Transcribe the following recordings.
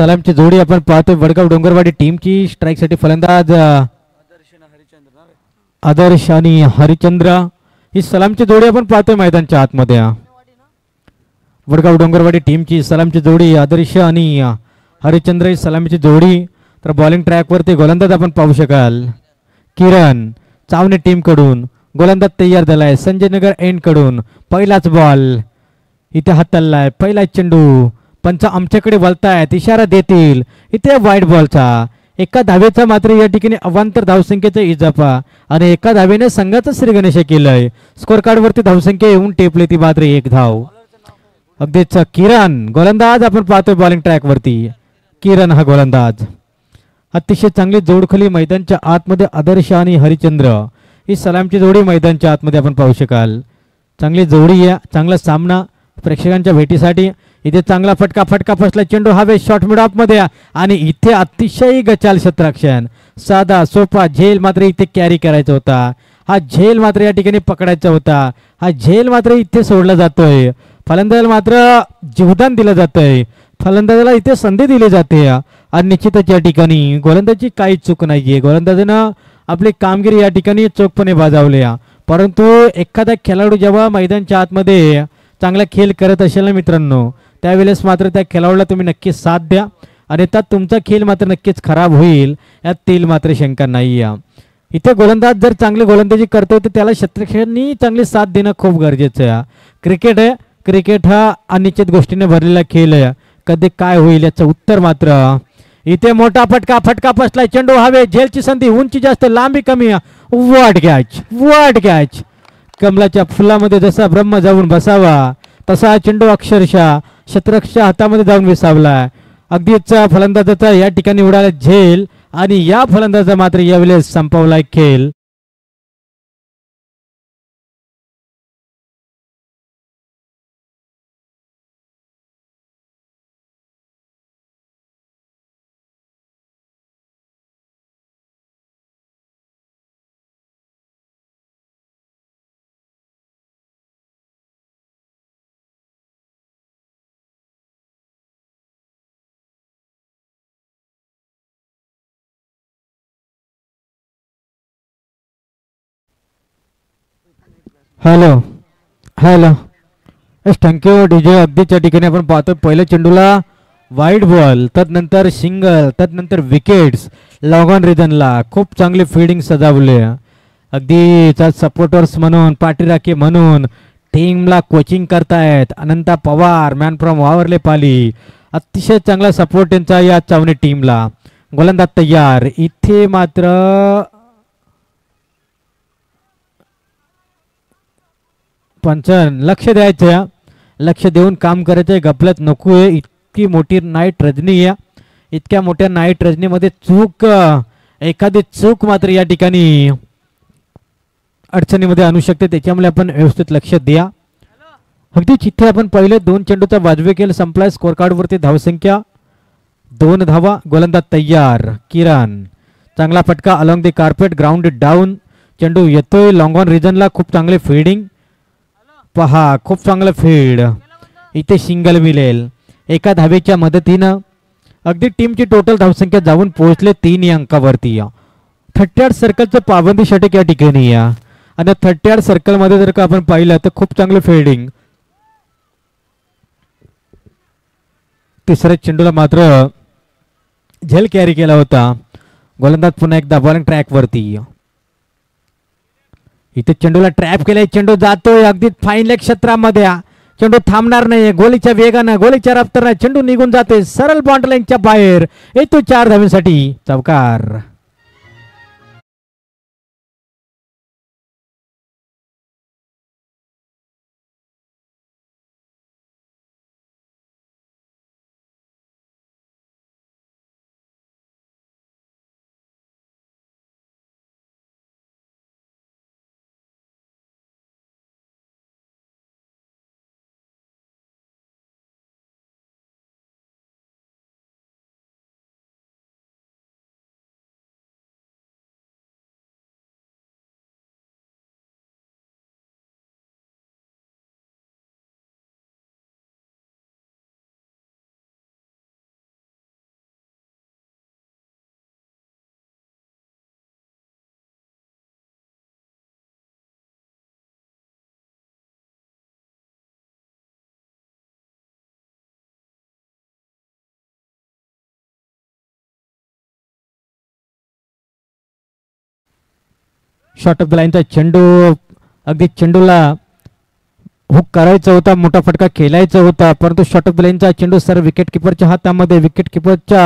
सलामची जोडी आपण पाहतोय वडगाव डोंगरवाडी टीमची. स्ट्राईकसाठी फलंदाज आदर्श आणि हरिचंद्र. ही सलामची जोडी आपण पाहतोय मैदानच्या आतमध्ये. वडगाव डोंगरवाडी टीमची सलामची जोडी आदर्श आणि हरिचंद्र ही सलामीची जोडी. तर बॉलिंग ट्रॅकवरती गोलंदाज आपण पाहू शकाल. किरण चावणे टीम कडून गोलंदाज तयार झालाय. संजय नगर एंड कडून पहिलाच बॉल इथे हाताळलाय. पहिला चेंडू पंच आमच्याकडे वळतायत, इशारा देतील. इथे वाईट बॉलचा एका धावेचा मात्र या ठिकाणी अवांतर धावसंख्येचा इजाफा आणि एका धावेने संघाचं श्रीगणेश केलंय. स्कोर कार्ड वरती धावसंख्या येऊन टेपली ती मात्र एक धाव. अगदीच किरण गोलंदाज आपण पाहतोय बॉलिंग ट्रॅक वरती. किरण हा गोलंदाज. अतिशय चांगली जोडखली मैदानच्या आतमध्ये आदर्श आणि हरिचंद्र ही सलामची जोडी मैदानच्या आतमध्ये आपण पाहू शकाल. चांगली जोडी आहे, चांगला सामना प्रेक्षकांच्या भेटीसाठी. इथे चांगला फटका फसला. चेंडू हवे शॉर्ट मिड ऑफ मध्ये आणि इथे अतिशय गचाल क्षेत्ररक्षण. साधा सोपा झेल मात्र इथे कॅरी करायचा होता. हा झेल मात्र या ठिकाणी पकडायचा होता. हा झेल मात्र इथे सोडला जातोय. फलंदाजाला मात्र जीवदान दिलं जातंय. फलंदाजाला इथे संधी दिली जाते आणि निश्चितच या ठिकाणी गोलंदाजी काही चूक नाहीये. गोलंदाजानं आपली कामगिरी या ठिकाणी चोखपणे बजावली. परंतु एखादा खेळाडू जेव्हा मैदानच्या आतमध्ये चांगला खेळ करत असेल ना मित्रांनो, त्यावेळेस मात्र त्या खेळाडूला तुम्ही नक्कीच साथ द्या आणि त्यात तुमचा खेळ मात्र नक्कीच खराब होईल यात तेल मात्र शंका नाही. इथे गोलंदाज जर चांगली गोलंदाजी करतोय तर त्याला क्षेत्ररक्षकांनी चांगली साथ देणं खूप गरजेचं आहे. क्रिकेट आहे, क्रिकेट हा अनिश्चित गोष्टीने भरलेला खेळ आहे. कधी काय होईल याचं उत्तर मात्र इथे मोठा फटका फसलाय. चेंडू हवे, झेलची संधी, उंची जास्त लांबी कमी. वाट कॅच. कमलाच्या फुलामध्ये जसा ब्रह्म जाऊन बसावा तसा चेंडू अक्षरशः क्षेत्ररक्षकाच्या हातामध्ये जाऊन विसावलाय. अगदीच फलंदाजाचा या ठिकाणी उडाला झेल आणि या फलंदाजा मात्र यावेळेस संपवलाय खेळ. Hello hello thank you DJ. अगदीच्या ठिकाणी आपण पाहतोय पहिल्या चेंडूला वाईट बॉल, तदनंतर सिंगल, तदनंतर विकेट्स. लॉंग ऑन रिजनला खूप चांगले फिल्डिंग सजावले. अगदी सपोर्टर्स म्हणून पाठीराखे म्हणून टीमला कोचिंग करतायत अनंता पवार मॅन फ्रॉम वावरले पाली. अतिशय चांगला सपोर्ट त्यांचा या चावणे टीमला. गोलंदाज तयार. इथे मात्र पंचन लक्ष द्यायचं, लक्ष देऊन काम करायचंय. गफलत नको आहे. इतकी मोठी नाईट रजनी आहे. इतक्या मोठ्या नाईट रजनीमध्ये एखादी चूक मात्र या ठिकाणी अडचणीमध्ये आणू शकते. त्याच्यामुळे आपण व्यवस्थित लक्ष द्या. अगदी चिठ्ठे आपण पहिले 2 चेंडूचा वाजवे खेळ संपलाय. स्कोर कार्ड वरती धावसंख्या 2 धावा. गोलंदाज तयार. किरण चांगला फटका along the carpet, ground down. चेंडू येतोय लॉंग ऑन रिजनला. खूप चांगले फिल्डिंग पहा, खूप चांगलं फील्ड. इथे सिंगल मिळेल एका धावेच्या मदतीनं. अगदी टीमची टोटल धावसंख्या जाऊन पोहोचले 3 या अंकावरती. 38 सर्कलचं पाबंदी षटक या ठिकाणी या आणि 38 सर्कल मध्ये जर का आपण पाहिलं तर खूप चांगलं फिल्डिंग. तिसऱ्या चेंडूला मात्र झेल कॅरी केला होता. गोलंदाज पुन्हा एकदा बॉलिंग ट्रॅक वरती. इथे चेंडूला ट्रॅप केलाय. चेंडू जातोय अगदी फाईन लेग क्षेत्रामध्ये. चेंडू थांबणार नाही. गोलीच्या वेगानं, गोलीच्या रफ्तारानं चेंडू निघून जाते सरळ बॉन्ड लाईनच्या बाहेर. येतो 4 धावांसाठी चौकार. शॉर्ट ऑफ द लाईनचा चेंडू, अगदी चेंडूला हुक करायचा होता, मोठा फटका खेळायचा होता, परंतु शॉर्ट ऑफ द लाईनचा चेंडू सर विकेट किपरच्या हातामध्ये, विकेट किपरच्या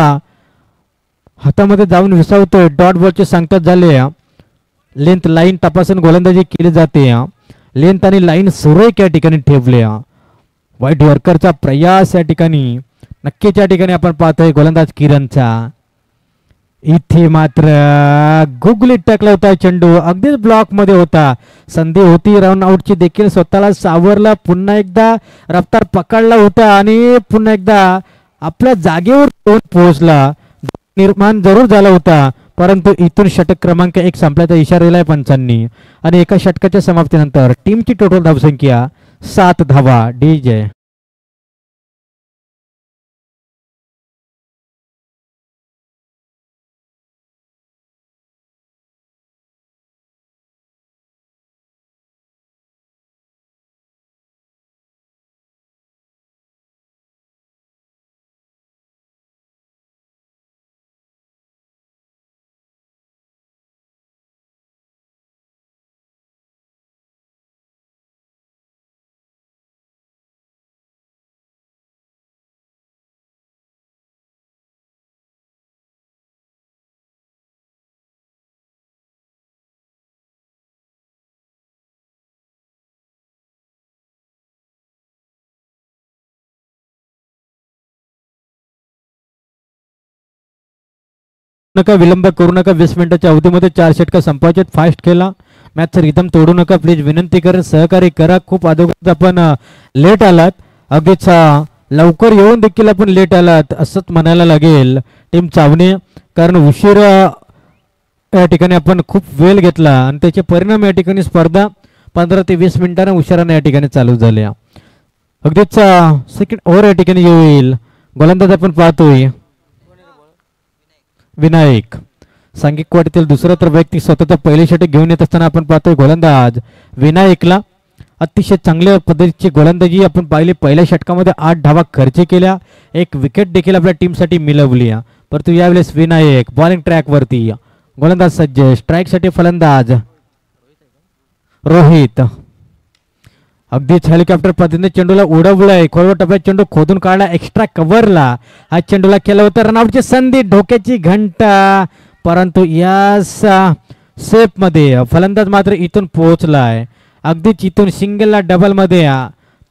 हातामध्ये जाऊन विसावतोय. डॉट बॉलचे सांगतात झाले. लेंथ लाईन तपासून गोलंदाजी केली जाते. लेंथ आणि लाईन सुरेख या ठिकाणी ठेवले. वाईट यॉर्करचा प्रयास या ठिकाणी नक्कीच या ठिकाणी आपण पाहतोय गोलंदाज किरणचा. इथे मात्र गुगलीत टाकला होता चेंडू, अगदीच ब्लॉक मध्ये होता. संधी होती रन आउटची देखील, स्वतःला सावरला, पुन्हा एकदा रफ्तार पकडला होता आणि पुन्हा एकदा आपल्या जागेवर पोहोचला. निर्माण जरूर झाला होता, परंतु इथून षटक क्रमांक 1 संपल्याचा इशारा दिलाय पंचांनी आणि एका षटकाच्या समाप्तीनंतर टीमची टोटल धावसंख्या 7 धावा. DJ नका, विलंब करू नका. 20 मिनिटाच्या अवधीमध्ये 4 षटका संपायचे. फास्ट खेळा, मॅचचा रिदम तोडू नका प्लीज, विनंती करेन, सहकार्य करा. खूप अगोदर आपण लेट आलात, अगदीच लवकर येऊन देखील आपण लेट आलात असंच म्हणायला लागेल टीम चावणे, कारण उशीर या ठिकाणी आपण खूप वेळ घेतला आणि त्याचे परिणाम या ठिकाणी स्पर्धा 15 ते 20 मिनिटांना उशिराने या ठिकाणी चालू झाल्या. अगदीच सेकंड ओव्हर या ठिकाणी येईल. गोलंदाज आपण पाहतोय विनायक, सांघिक वाटीतील दुसरा तर वैयक्तिक स्वतःचा पहिले षटक घेऊन येत असताना आपण पाहतोय गोलंदाज विनायकला. अतिशय चांगल्या पद्धतीची गोलंदाजी आपण पाहिली. पहिल्या षटकामध्ये 8 धावा खर्च केल्या, 1 विकेट देखील आपल्या टीमसाठी मिळवली. परंतु यावेळेस विनायक बॉलिंग ट्रॅकवरती, गोलंदाज सज्ज, स्ट्राईकसाठी फलंदाज रोहित. अगदीच हेलिकॉप्टर पद्धतीने चेंडूला उडवलाय, खोलवर टप्प्यात चेंडू खोदून काढला, एक्स्ट्रा कव्हरला हा चेंडूला केला होता. रनआउटची संधी, ढोक्याची घंटा, परंतु या सेफ मध्ये फलंदाज मात्र इथून पोहोचलाय. अगदीच इथून सिंगलला डबल मध्ये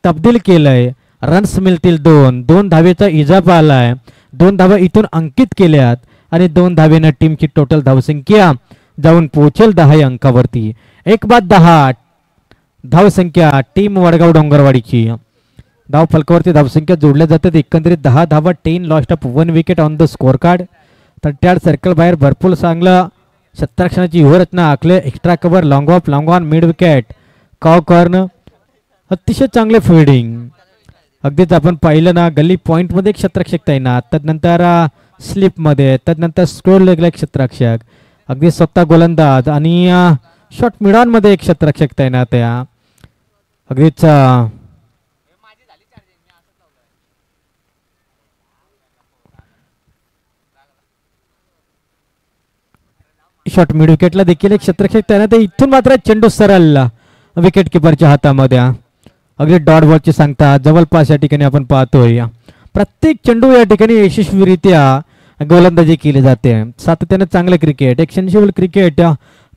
तब्दील केलंय. रन्स मिळतील 2 धावेचा इजाफा आलाय. 2 धावा इथून अंकित केल्यात आणि 2 धावेनं टीमची टोटल धावसंख्या जाऊन पोहोचेल 10 या अंकावरती. 1-10 धावसंख्या टीम वडगाव डोंगरवाडीची. धाव फलकावरती धावसंख्या जोडल्या जातात. एकंदरीत 10 धावा, 10 lost of 1 wicket on the score card. 33 circle बाहेर भरपूर चांगलं क्षेत्ररक्षणाची व्यूहरचना आखले. Extra cover, long of, long on, mid wicket, कॉ कॉर्न, अतिशय चांगले फिल्डिंग. अगदीच आपण पाहिलं ना, गल्ली पॉइंट मध्ये क्षेत्ररक्षक तैनात, त्यानंतर स्लिप मध्ये, त्यानंतर स्कोर लेगला एक क्षेत्ररक्षक, अगदी स्वतः गोलंदाज आणि शॉर्ट मिडॉन मध्ये एक क्षेत्ररक्षक तैनात आहे. अगदीच शॉर्ट मिड विकेटला देखील एक क्षेत्ररक्षक तैनात आहे. इथून मात्र चेंडू सरळ विकेट किपरच्या हातामध्ये. अगदी डॉट बॉलची सांगता जवळपास या ठिकाणी आपण पाहतोय. प्रत्येक चेंडू या ठिकाणी यशस्वीरित्या गोलंदाजी केली जाते. सातत्याने चांगलं क्रिकेट, एक्सटेन्सिबल क्रिकेट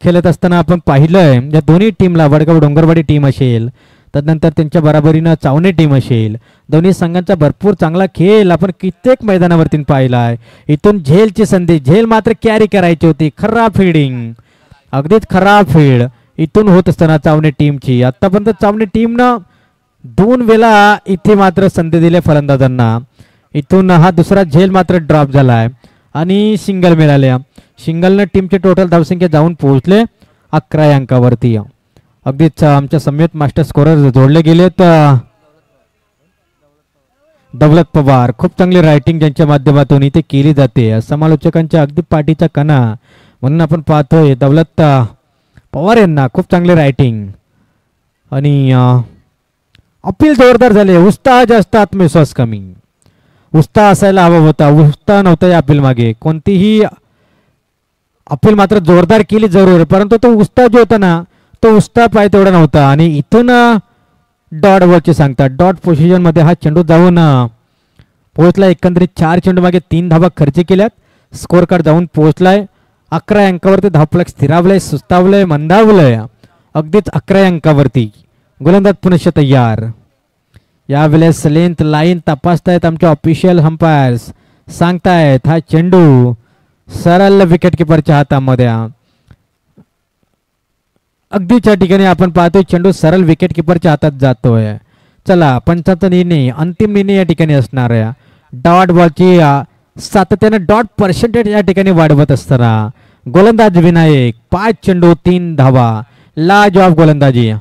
खेळत असताना आपण पाहिलंय या दोन्ही टीमला, वडगाव डोंगरवाडी टीम असेल, त्यानंतर त्यांच्या बरोबरीनं चावणे टीम असेल, दोन्ही संघांचा भरपूर चांगला खेळ आपण कित्येक मैदानावरती पाहिलाय. इथून झेलची संधी, झेल मात्र कॅरी करायची होती. खराब फिल्डिंग, अगदीच खराब फील्ड इथून होत असताना चावणे टीमची. आतापर्यंत चावणे टीमनं 2 वेळा इथे मात्र संधी दिल्या फलंदाजांना. इथून हा दुसरा झेल मात्र ड्रॉप झालाय आणि सिंगल मिळाल्या. सिंगलनं टीमचे टोटल धावसंख्या जाऊन पोहोचले 11 अंकावरती. अगदीच आमच्या समेत मास्टर स्कोरर जोडले गेलेत. दौलत पवार, खूप चांगली रायटिंग ज्यांच्या माध्यमातून इथे केली जाते, समालोचकांच्या अगदी पाठीचा कणा म्हणून आपण पाहतोय दौलत पवार यांना. खूप चांगली रायटिंग आणि अपील जोरदार झाले. उत्साह जास्त, आत्मविश्वास कमी. उत्साह असायला हवा होता, उत्साह नव्हता या अपील मागे. कोणतीही अपील मात्र जोरदार केली जरूर, परंतु तो उस्ता जो होता ना तो उस्ता पाय तेवढा नव्हता आणि इथून डॉट बॉलची सांगतात. डॉट पोझिशन मध्ये हा चेंडू जाऊन पोहोचला. एकंदरीत 4 चेंडू मागे 3 धावा खर्च केल्यात. स्कोर कार्ड जाऊन पोहोचलाय 11 अंकावरती. धावफलक स्थिरावलंय, सुस्तावलंय, मंदावलंय अगदीच 11 अंकावरती. गोलंदाज पुनश्च तयार. यावेळेस लेंथ लाईन तपासतायत आमचे ऑफिशियल अंपायर्स. सांगतायत हा चेंडू सरळ विकेट किपरच्या हातामध्ये. अगदीच्या ठिकाणी आपण पाहतोय चेंडू सरळ विकेट किपरच्या हातात जातोय. चला पंचांचा निर्णय, अंतिम निर्णय या ठिकाणी असणार आहे. डॉट बॉलची सातत्याने डॉट पर्सेंटेज या ठिकाणी वाढवत असताना गोलंदाज विनायक 5 चेंडू 3 धावा. लाजवाब गोलंदाजी.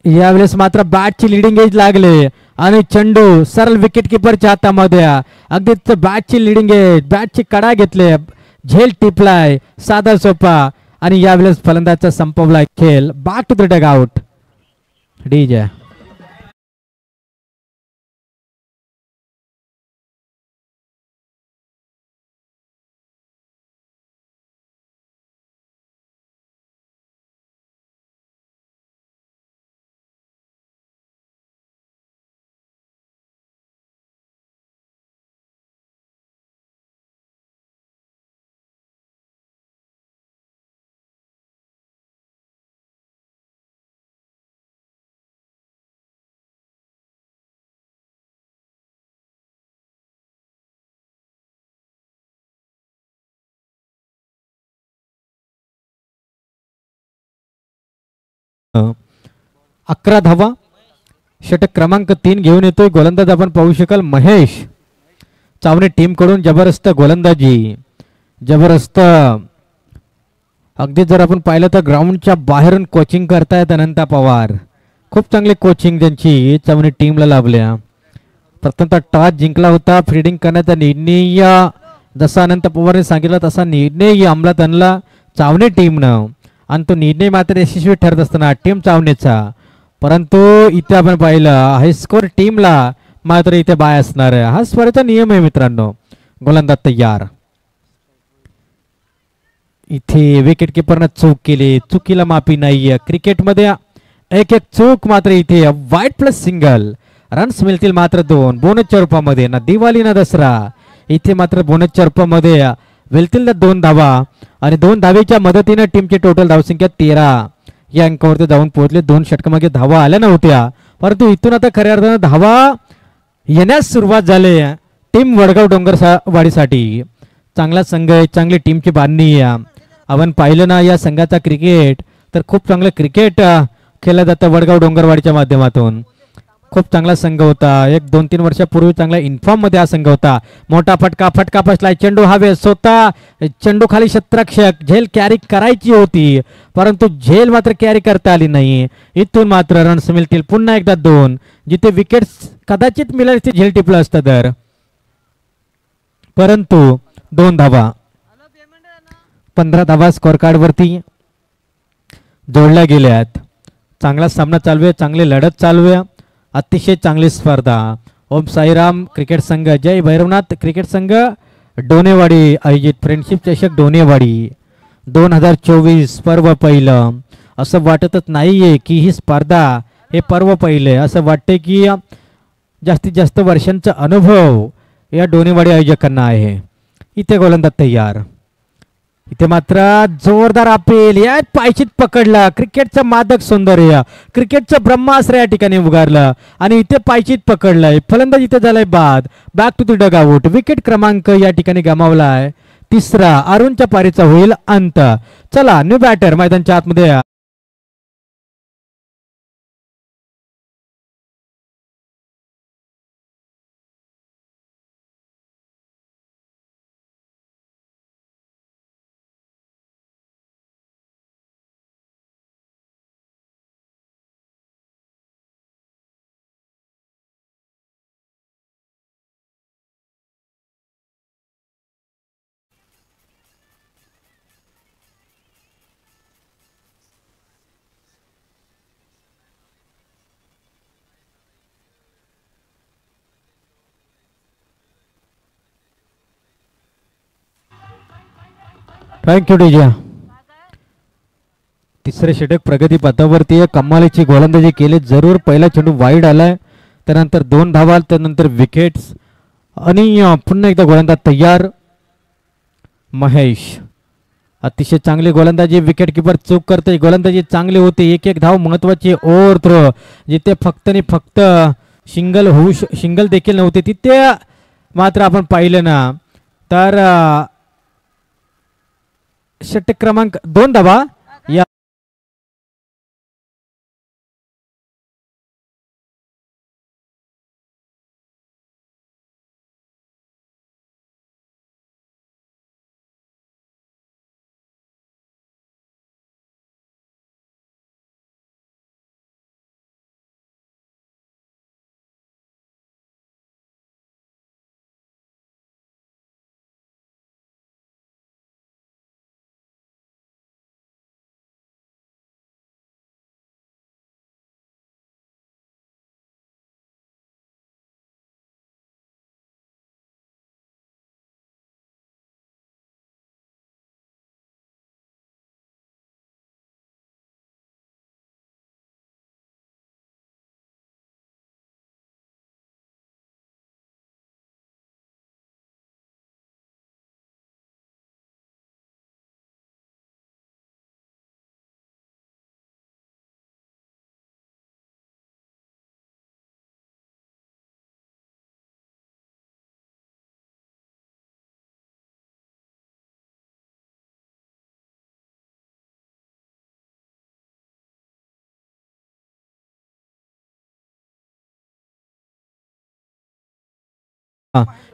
यावेळेस मात्र बॅटची लिडिंग एज लागले आणि चेंडू सरळ विकेट किपरच्या हातामध्ये. अगदीच बॅटची लिडिंग एज, बॅटची कडा घेतले, झेल टिपलाय साधा सोपा आणि यावेळेस फलंदाजचा संपवलाय खेळ. Back to the dugout. DJ अ, 11 धावा. षटक क्रमांक 3 घेऊन येतोय गोलंदाज. आपण पाहू शकाल महेश चावणे टीम कडून जबरदस्त गोलंदाजी, जबरदस्त. अगदी जर आपण पाहिलं तर ग्राउंडच्या बाहेरून कोचिंग करतायत अनंता पवार. खूप चांगली कोचिंग त्यांची चावणे टीमला लाभल्या. प्रथमतः टॉस जिंकला होता. फिल्डिंग करण्याचा निर्णय जसा अनंत पवारने सांगितला तसा निर्णय अंमलात आणला चावणे टीमनं आणि तो निर्णय मात्र यशस्वी ठरत असताना टीम चावणेचा. परंतु इथे आपण पाहिलं हायस्कोर टीमला मात्र इथे बाय असणार आहे. हा स्पर्धेचा नियम आहे मित्रांनो. गोलंदाज तयार. इथे विकेट किपरनं चूक केली, चुकीला माफी नाहीये क्रिकेटमध्ये. एक एक चूक मात्र इथे वाईट प्लस सिंगल. रन्स मिळतील मात्र 2 बोनसच्या रूपामध्ये. ना दिवाळी ना दसरा. इथे मात्र बोनसच्या रूपामध्ये मिळतील ना 2 धावा आणि 2 धावेच्या मदतीने टीमची टोटल धावसंख्या 13 या अंकावरती जाऊन पोहोचले. 2 षटकामागे धावा आल्या नव्हत्या, परंतु इथून आता खऱ्या अर्थानं धावा येण्यास सुरुवात झाली टीम वडगाव डोंगरवाडीसाठी. चांगला संघ आहे, चांगली टीमची बांधणी आहे. आपण पाहिलं ना या संघाचा क्रिकेट तर खूप चांगलं क्रिकेट खेळलं जातं वडगाव डोंगरवाडीच्या माध्यमातून. खूप चांगला संघ होता. 1-2-3 वर्षापूर्वी चांगला इन्फॉर्म मध्ये हा संघ होता. मोठा फटका, फटका फसलाय. चेंडू हवे स्वतः, चेंडू खाली क्षेत्ररक्षक. झेल कॅरी करायची होती परंतु झेल मात्र कॅरी करता आली नाही. इथून मात्र रन्स मिळतील पुन्हा एकदा 2. जिथे विकेट्स कदाचित मिळाली ते झेल टिपलं असतं तर, परंतु 2 धावा. 15 धावा स्कोर कार्ड वरती जोडल्या गेल्यात. चांगला सामना चालू आहे, चांगली लढत चालू आहे, अतिशय चांगली स्पर्धा. ओम साईराम क्रिकेट संघ, जय भैरवनाथ क्रिकेट संघ डोनेवाडी आयोजित फ्रेंडशिप चषक डोनेवाडी 2024 पर्व पहिलं. असं वाटतच नाहीये की ही स्पर्धा हे पर्व पहिलं. असं वाटते की जास्तीत जास्त वर्षांचा अनुभव या डोनेवाडी आयोजकांना आहे. इथे गोलंदाज तयार. इथे मात्र जोरदार अपील. या पायचीत पकडला. क्रिकेटचं मादक सौंदर्य, क्रिकेटचं ब्रह्मास्त्र या ठिकाणी उगारलं आणि इथे पायचीत पकडलंय. फलंदाज इथे झालाय बाद. Back to the Doug out. Wicket क्रमांक या ठिकाणी गमावलाय 3रा. अरुणच्या पारीचा होईल अंत. चला न्यू बॅटर मैदानच्या आतमध्ये. Thank you DJ. तिसरे षटक प्रगती पथावरती आहे. कमालीची गोलंदाजी केली जरूर. पहिला चेंडू वाईड आलाय, त्यानंतर 2 धावा, त्यानंतर विकेट्स आणि पुन्हा एकदा गोलंदाज तयार. महेश अतिशय चांगली गोलंदाजी. विकेट किपर चूक करते. गोलंदाजी चांगली होती. एक धाव महत्वाची. ओव्हर थ्रो जिथे फक्त आणि फक्त सिंगल देखील नव्हते तिथे मात्र आपण पाहिलं ना तर षटक क्रमांक 2 धावा या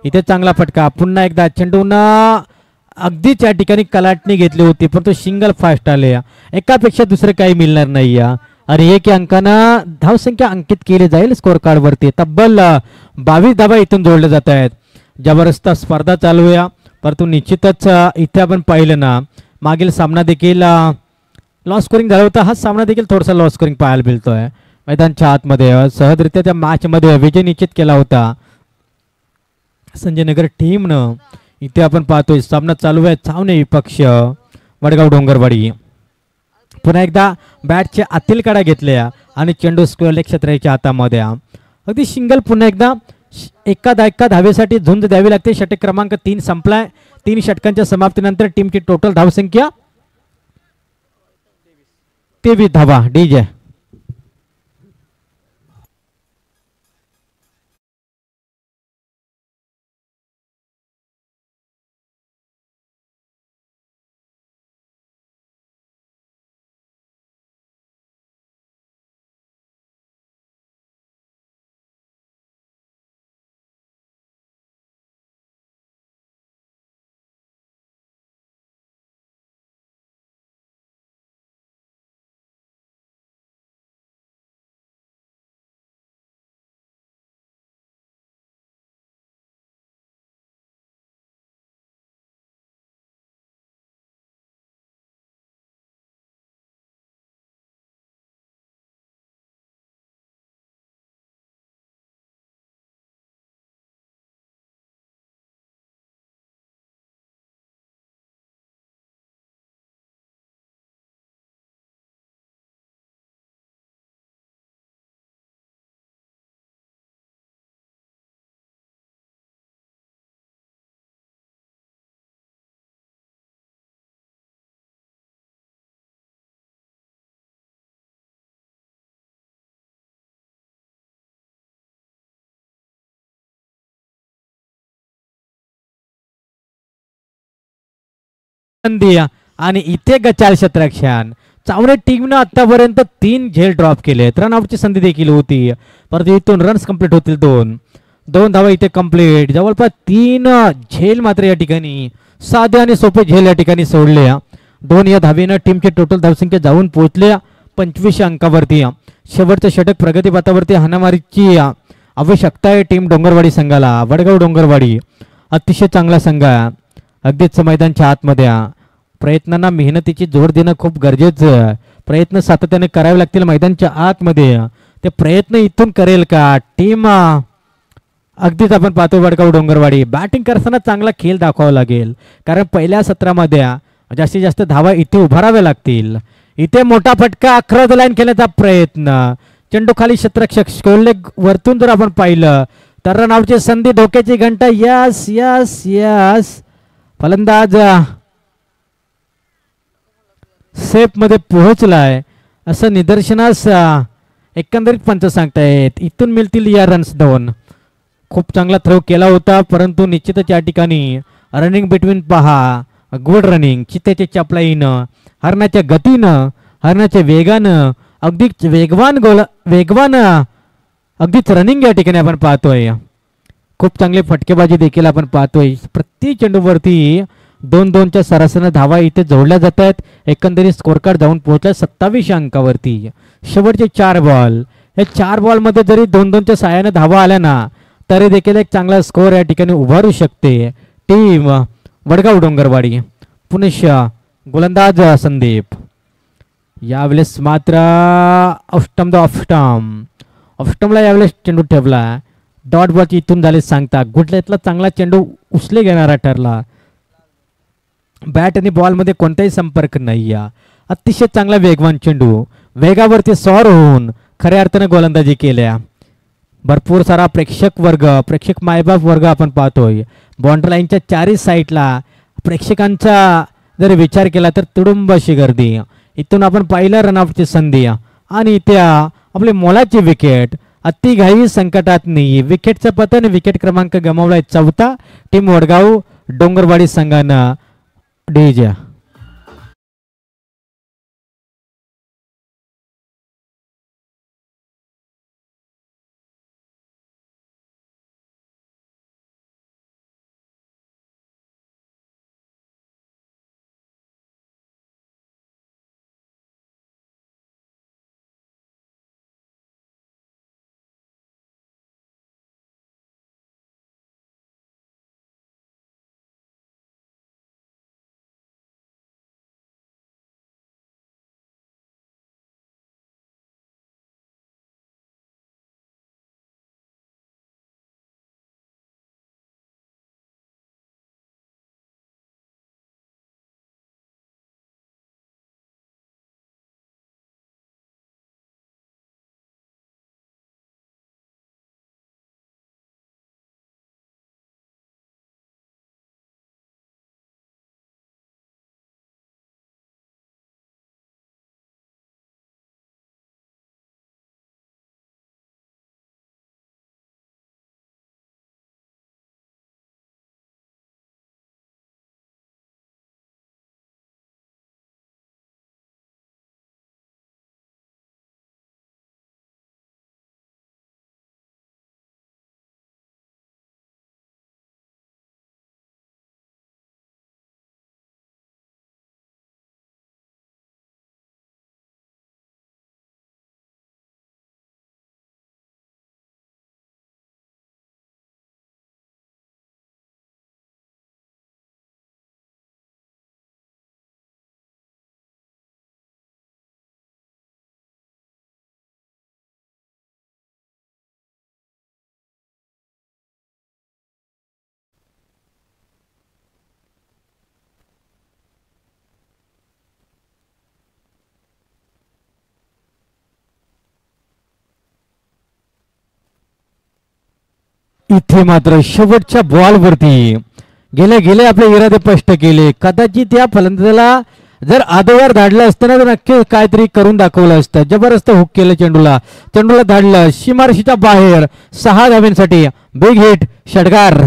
इथे चांगला फटका. पुन्हा एकदा चेंडून अगदीच या ठिकाणी कलाटणी घेतली होती परंतु सिंगल फास्ट आले. एकापेक्षा दुसरे काही मिळणार नाही. आणि 1 अंकानं धावसंख्या अंकित केली जाईल स्कोर कार्ड वरती. तब्बल 22 धावा इथून जोडले जात आहेत. जबरदस्त स्पर्धा चालू आहे परंतु निश्चितच इथे आपण पाहिलं ना मागील सामना देखील लॉस स्कोरिंग झाला होता. हा सामना देखील थोडासा लॉस स्कोरिंग पाहायला मिळतोय. मैदानच्या आतमध्ये सहजरित्या त्या मॅच मध्ये विजय निश्चित केला होता संजय नगर टीमनं. इथे आपण पाहतोय सामना चालू आहे. चावणे विपक्ष वडगाव डोंगरवाडी. पुन्हा एकदा बॅटच्या आतील कडा घेतल्या आणि चेंडू स्क्वेअर क्षेत्राच्या हातामध्ये. अगदी सिंगल. पुन्हा एकदा एका धावेसाठी झुंज द्यावी लागते. षटक क्रमांक 3 संपलाय. 3 षटकांच्या समाप्तीनंतर टीमची टोटल धावसंख्या 23 धावा. डीजे आणि इथे गचाल क्षेत्ररक्षण. चावणे टीमनं आतापर्यंत 3 झेल ड्रॉप केले. रन आउटची संधी देखील होती परंतु इथून रन्स कंप्लीट होतील. 2 धावा इथे कंप्लीट. जवळपास 3 झेल मात्र या ठिकाणी साधे आणि सोपे झेल या ठिकाणी सोडले. 2 या धावेनं टीमची टोटल धावसंख्या जाऊन पोहोचले 25 अंकावरती. शेवटचं षटक प्रगती पथावरती हाणामारीची आवश्यकता आहे टीम डोंगरवाडी संघाला. वडगाव डोंगरवाडी अतिशय चांगला संघ आहे. अगदीच मैदानच्या आतमध्ये. प्रयत्नांना मेहनतीची जोड देणं खूप गरजेचं आहे. प्रयत्न सातत्याने करावे लागतील मैदानच्या आतमध्ये. ते प्रयत्न इथून करेल का टीम? अगदीच आपण पाहतो वडगाव डोंगरवाडी बॅटिंग करताना चांगला खेळ दाखवावा लागेल कारण पहिल्या सत्रामध्ये जास्तीत जास्त धावा इथे उभाराव्या लागतील. इथे मोठा फटका अक्रॉस द लाईन खेळण्याचा प्रयत्न. चेंडू खाली क्षेत्ररक्षक स्कोरले वरतून जर आपण पाहिलं तर रन आउटची संधी, धोक्याची घंटा. यस यस यस, फलंदाज सेफ मध्ये पोहोचलाय असं निदर्शनास एकंदरीत पंच सांगतायत. इथून मिळतील या रन्स 2. खूप चांगला थ्रो केला होता, परंतु निश्चितच या ठिकाणी रनिंग बिटवीन पहा, गुड रनिंग, चित्त्याचे चपलाईन, हरणाच्या गतीनं, हरणाच्या वेगानं, अगदीच वेगवान अगदीच रनिंग या ठिकाणी आपण पाहतोय. खूप चांगली फटकेबाजी देखील आपण पाहतोय. प्रत्येक चेंडूवरती 2-2च्या सरासरीने धावा इथे जोडल्या जात आहेत. एकंदरीत स्कोर कार्ड जाऊन पोहोचला 27 अंकावरती. शेवटचे 4 बॉल, या 4 बॉलमध्ये जरी 2-2च्या साहाय्याने धावा आल्या ना तरी देखील एक चांगला स्कोर या ठिकाणी उभारू शकते टीम वडगाव डोंगरवाडी. पुनश गोलंदाज संदीप. यावेळेस मात्र ऑफस्टमला यावेळेस चेंडू ठेवला. डॉट बॉलची इथून झाले सांगता. गुडल्यातला चांगला चेंडू उचले घेणारा ठरला. बॅट आणि बॉलमध्ये कोणताही संपर्क नाही. अतिशय चांगला वेगवान चेंडू वेगावरती सॉर होऊन खऱ्या अर्थाने गोलंदाजी केल्या. भरपूर सारा प्रेक्षक मायबाप वर्ग आपण पाहतोय. बाउंड्री लाईनच्या चारही साईडला प्रेक्षकांचा जर विचार केला तर तुडुंब अशी गर्दी. इथून आपण पाहिलं रनआउटची संधी आणि त्या आपली मोलाची विकेट. अतिघाई संकटात नाही. विकेटचं पतन, विकेट क्रमांक गमावलाय 4. टीम वडगाव डोंगरवाडी संघानं डीजे. इथे मात्र शेवटच्या बॉलवरती गेले गेले आपले इरादे स्पष्ट केले. कदाचित या फलंदाजाला जर आधोवर धाडलं असतं ना तर नक्की काहीतरी करून दाखवलं असतं. जबरदस्त हुक केलं चेंडूला धाडलं सीमारेषेच्या बाहेर. 6 धाव्यांसाठी बिग हिट षटकार.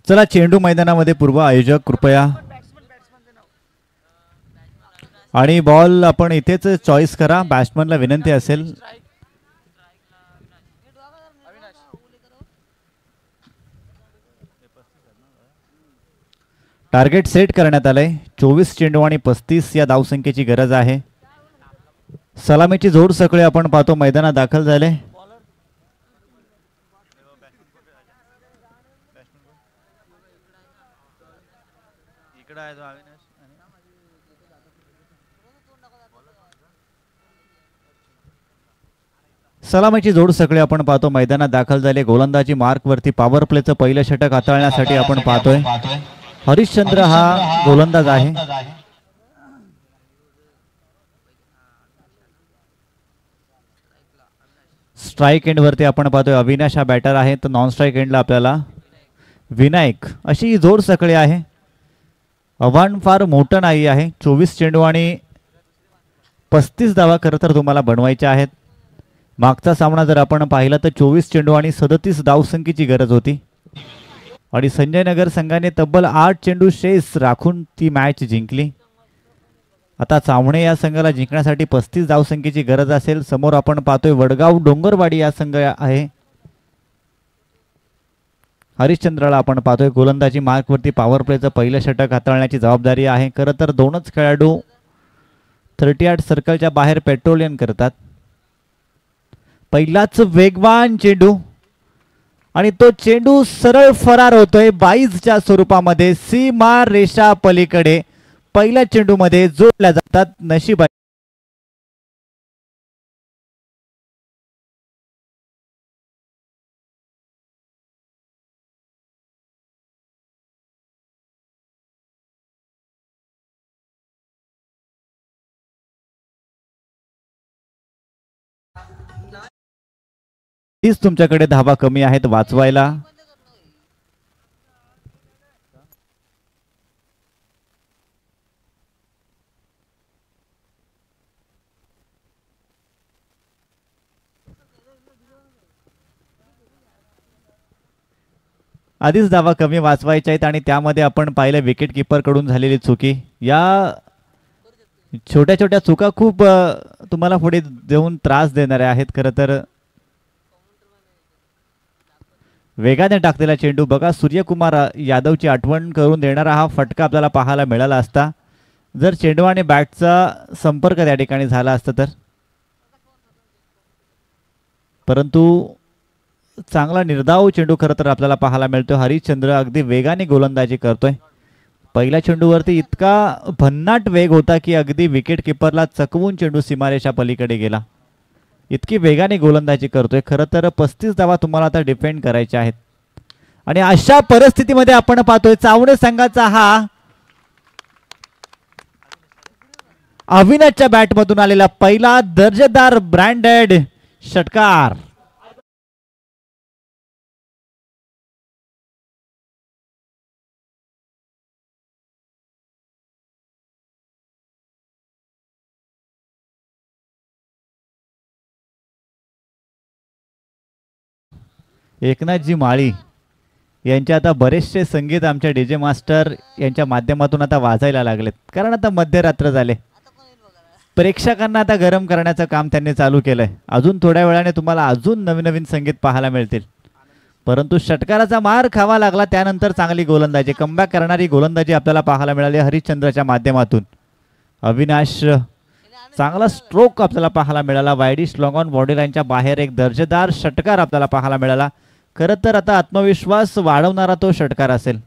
चला चेंडू मैदानामध्ये पूर्व आयोजक कृपया आणि बॉल आपण इथेच चॉईस करा. बॅट्समनला विनंती असेल. टार्गेट सेट करण्यात आलंय. 24 चेंडू आणि 35 या धावसंख्येची गरज आहे. सलामीची जोड सगळे आपण पाहतो मैदानात दाखल झाले. सलामीची जोड सगळे आपण पाहतो मैदानात दाखल झाले. गोलंदाजी मार्क वरती पॉवर प्लेचं पहिलं षटक हाताळण्यासाठी आपण पाहतोय हरिश्चंद्र हा गोलंदाज आहे. स्ट्राईक एंड वरती आपण पाहतोय अविनाश हा बॅटर आहे. तर नॉन स्ट्राईक एंडला आपल्याला विनायक अशी जोड सगळे आहे. आव्हान फार मोठं नाही आहे. 24 चेंडू आणि 35 धावा खरं तर तुम्हाला बनवायच्या आहेत. मागचा सामना जर आपण पाहिला तर 24 चेंडू आणि 37 धावसंख्येची गरज होती आणि संजय नगर संघाने तब्बल 8 चेंडू शेष राखून ती मॅच जिंकली. आता चावणे या संघाला जिंकण्यासाठी 35 धावसंख्येची गरज असेल. समोर आपण पाहतोय वडगाव डोंगरवाडी या संघ आहे. हरिश्चंद्रला आपण पाहतोय गोलंदाजी मार्कवरती पॉवर प्लेचं पहिलं षटक हाताळण्याची जबाबदारी आहे. खरं तर दोनच खेळाडू 38 सर्कलच्या बाहेर पेट्रोलियन करतात. पहिलाच वेगवान चेंडू आणि तो चेंडू सरळ फरार होतोय 22च्या स्वरूपामध्ये. सीमा रेषा पलीकडे पहिल्या चेंडूमध्ये जोडल्या जातात. नशीब तीच तुमच्याकडे धावा कमी आहेत वाचवायला. आधीच धावा कमी वाचवायच्या आहेत आणि त्यामध्ये आपण पाहिलं विकेट किपर कडून झालेली चुकी. या छोट्या छोट्या चुका खूप तुम्हाला पुढे देऊन त्रास देणाऱ्या आहेत. खरं तर वेगाने टाकलेला चेंडू बघा. सूर्यकुमार यादवची आठवण करून देणारा हा फटका आपल्याला पाहायला मिळाला असता जर चेंडू आणि बॅटचा संपर्क त्या ठिकाणी झाला असता तर. परंतु चांगला निर्धाव चेंडू खरं तर आपल्याला पाहायला मिळतो. हरिश्चंद्र अगदी वेगाने गोलंदाजी करतोय. पहिल्या चेंडूवरती इतका भन्नाट वेग होता की अगदी विकेट किपरला चकवून चेंडू सीमारेषा पलीकडे गेला. इतकी वेगाने गोलंदाजी करतोय. खरं तर 35 धावा तुम्हाला आता डिफेंड करायच्या आहेत आणि अशा परिस्थितीमध्ये आपण पाहतोय चावणे संघाचा हा अविनाशच्या बॅटमधून आलेला पहिला दर्जेदार ब्रँडेड षटकार. एकनाथजी माळी यांचे आता बरेचसे संगीत आमच्या डीजे मास्टर यांच्या माध्यमातून आता वाजायला लागलेत. कारण आता मध्यरात्र झाले. प्रेक्षकांना आता गरम करण्याचं काम त्यांनी चालू केलंय. अजून थोड्या वेळाने तुम्हाला अजून नवीन नवीन संगीत पाहायला मिळतील. परंतु षटकाराचा मार खावा लागला त्यानंतर चांगली गोलंदाजी कमबॅक करणारी गोलंदाजी आपल्याला पाहायला मिळाली हरिश्चंद्रच्या माध्यमातून. अविनाश चांगला स्ट्रोक आपल्याला पाहायला मिळाला. वायडिश लॉंग ऑन बॉडी लाईनच्या बाहेर एक दर्जेदार षटकार आपल्याला पाहायला मिळाला. खरं तर आता आत्मविश्वास वाढवणारा तो षटकार असेल.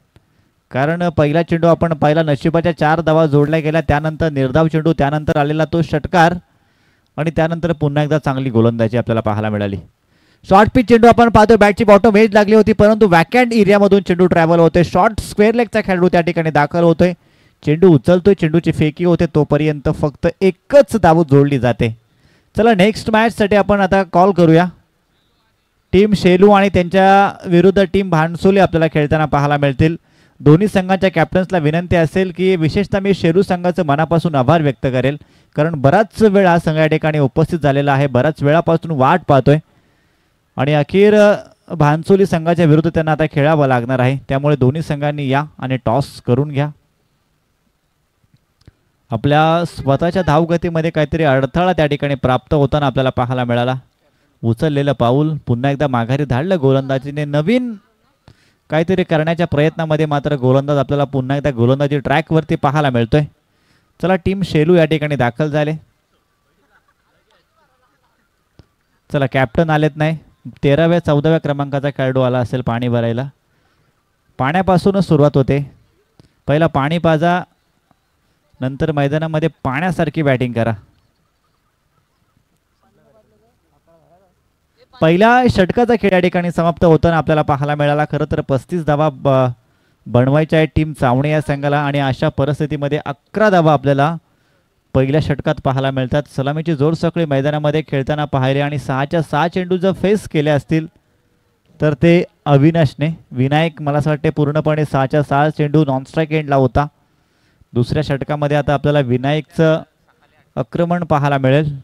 कारण पहिला चेंडू आपण पाहिला नशिबाच्या 4 धावा जोडल्या गेल्या त्यानंतर निर्धाव चेंडू त्यानंतर आलेला तो षटकार आणि त्यानंतर पुन्हा एकदा चांगली गोलंदाजी आपल्याला पाहायला मिळाली. शॉर्ट पिच चेंडू आपण पाहतोय. बॅटची बॉटम एज लागली होती परंतु वॅकँट एरियामधून चेंडू ट्रॅव्हल होतोय. शॉर्ट स्क्वेअर लेगचा खेळाडू त्या ठिकाणी दाखल होतोय. चेंडू उचलतोय. चेंडूची फेकी होते तोपर्यंत फक्त एकच धाव जोडली जाते. चला नेक्स्ट मॅच साठी आपण आता कॉल करूया. टीम शेलू आणि त्यांच्या विरुद्ध टीम भानसोले आपल्याला खेळताना पाहायला मिळतील. दोन्ही संघांच्या कॅप्टन्सला विनंती असेल की विशेषतः मी शेलू संघाचं मनापासून आभार व्यक्त करेल कारण बराच वेळ हा संघ या ठिकाणी उपस्थित झालेला आहे. बराच वेळापासून वाट पाहतोय आणि अखेर भानसोली संघाच्या विरुद्ध त्यांना आता खेळावं लागणार आहे, त्यामुळे दोन्ही संघांनी या आणि टॉस करून घ्या. आपल्या स्वतःच्या धावगतीमध्ये काहीतरी अडथळा त्या ठिकाणी प्राप्त होताना आपल्याला पाहायला मिळाला. उचललेलं पाऊल पुन्हा एकदा माघारी धाडलं गोलंदाजीने. नवीन काहीतरी करण्याच्या प्रयत्नामध्ये मात्र गोलंदाज आपल्याला पुन्हा एकदा गोलंदाजी ट्रॅकवरती पाहायला मिळतोय. चला, टीम शेलू या ठिकाणी दाखल झाले. चला, कॅप्टन आलेत नाही. 13व्या 14व्या क्रमांकाचा खेळाडू आला असेल पाणी भरायला. पाण्यापासूनच सुरुवात होते. पहिला पाणी पाजा, नंतर मैदानामध्ये पाण्यासारखी बॅटिंग करा. पहिल्या षटकाचा खेळ या ठिकाणी समाप्त होताना आपल्याला पाहायला मिळाला. खरं तर 35 धावा बनवायच्या आहे टीम चावणे या संघाला आणि अशा परिस्थितीमध्ये 11 धावा आपल्याला पहिल्या षटकात पाहायला मिळतात. सलामीची जोरसकळी मैदानामध्ये खेळताना पाहिले आणि 6च्या 6 चेंडू जर फेस केले असतील तर ते अविनाशने. विनायक मला असं वाटते पूर्णपणे 6च्या 6 चेंडू नॉनस्ट्राईक एंडला होता. दुसऱ्या षटकामध्ये आता आपल्याला विनायकचं आक्रमण पाहायला मिळेल.